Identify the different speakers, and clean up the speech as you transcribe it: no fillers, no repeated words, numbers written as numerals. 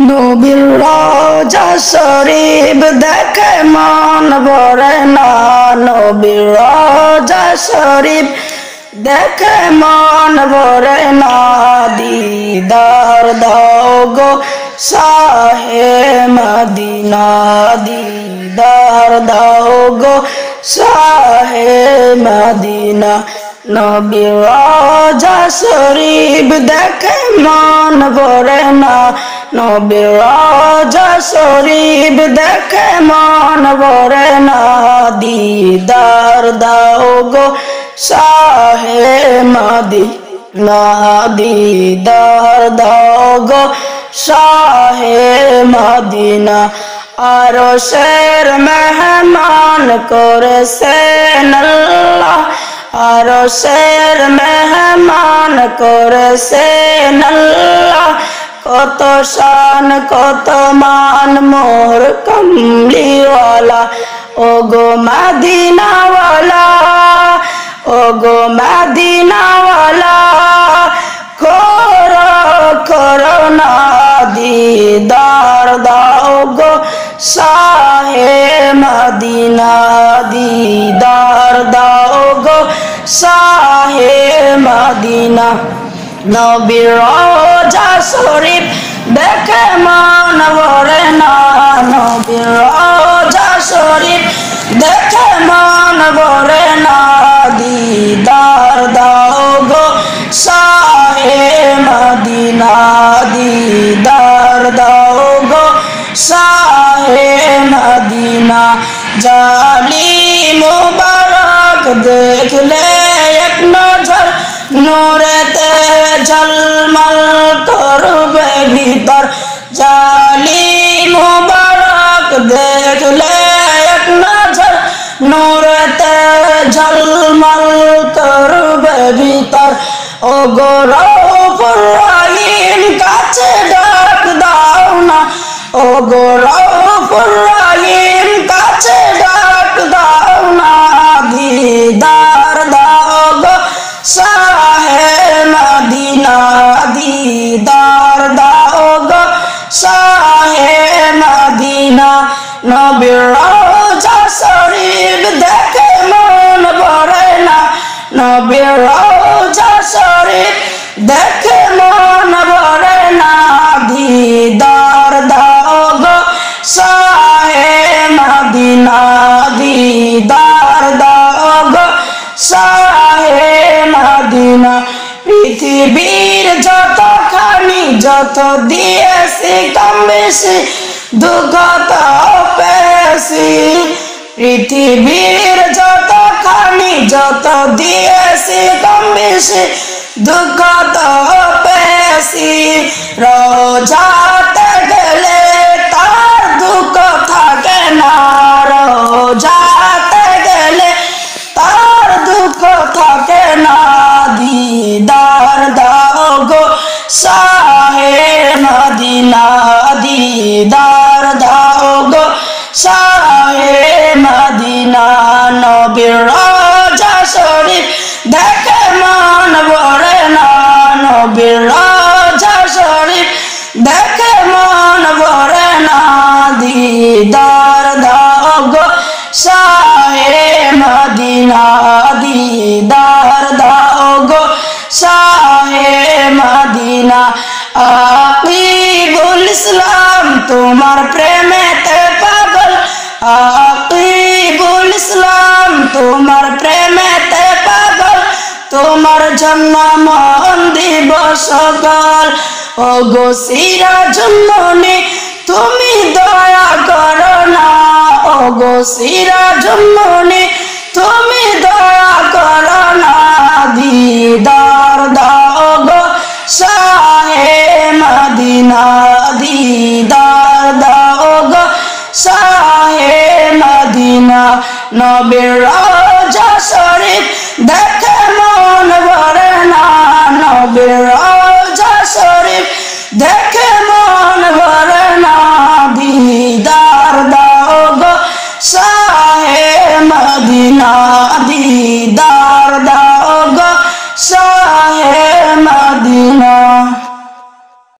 Speaker 1: নবীর রওজা শরীফ দেখে মন ভরে না, নবীর রওজা শরীফ দেখে মন ভরে না। দিদার দাও গো শাহে মদিনা, দিদার দাও গো শাহে মদিনা। নবীর রওজা শরীফ দেখে মন ভরে না, নবীর রওজা শরীফ দেখে মন ভরে না। দিদার দাও গো শাহে মদিনা, দিদার দাও গো শাহে মদিনা। আরশের মেহমান করেছেন আল্লাহ, আরশের মেহমান করেছেন আল্লাহ। কত শান কত মান মোর কমলিওয়ালা, ও গো মদিনাওয়ালা, ও গো মদিনাওয়ালা। করোনা দিদার দাও গো শাহে মদিনা, দিদার দাও গো শাহে মদিনা। নবীর রওজা শরীফ দেখে মন ভরে না, নবীর রওজা শরীফ দেখে মন ভরে না। দিদার দাও গো শাহে মদিনা, দিদার দাও গো শাহে মদিনা। জালি মুবারক দেখলে এক নজর, নূরেতে ঝলমল করবে ভিতর। জালি মুবারক দেখলে এক নজর, নূরেতে ঝলমল করবে ভিতর। ও গো রউফুর রহিম কাছে ডাক দাও না, ও গো রউফুর রহিম কাছে ডাক দাও না। দিদার দাও গো শাহে মদিনা, দিদার দাও গো শাহে মদিনা। নবীর রওজা শরীফ দেখে মন ভরে না, নবীর রওজা শরীফ দেখে মন ভরে না। দিদার দাও গো শাহে মদিনা, দিদার দাও গো শাহে মদিনা। পৃথিবীর যতখানি যত দিয়েছি কম বেশি দুঃখ তো পেয়েছি, পৃথিবীর যতখানি যত দিয়েছি কম বেশি দুঃখ তো পেয়েছি। রওজাতে গেলে তার দুঃখ থাকে না, রওজাতে গেলে তার দুঃখ থাকে না। দিদার দাও গো শাহে মদিনা, দিদার দাও গো শাহে মদিনা। নবীর রওজা শরীফ দেখে মন ভরে না, নবীর রওজা শরীফ দেখে মন ভরে না। দিদার দাও গো শাহে মদিনা, দিদার দাও গো শাহে মদিনা। আকিবুল ইসলাম তোমার প্রেমেতে পাগল, আকিবুল ইসলাম তোমার প্রেমেতে পাগল। তোমার জন্য মন দিব সকল, ও গো সিরাজুল মুনি তুমি দয়া করো না, ও গো সিরাজুল মুনি তুমি দয়া করো না। দিদার দাও গো শাহে মদিনা, দিদার দাও গো শাহে মদিনা। নবীর রওজা শরীফ দেখে মন ভরে না, নবীর রওজা শরীফ দেখে মন ভরে না। দিদার দাও গো শাহে মদিনা, দিদার দাও গো শাহে মদিনা।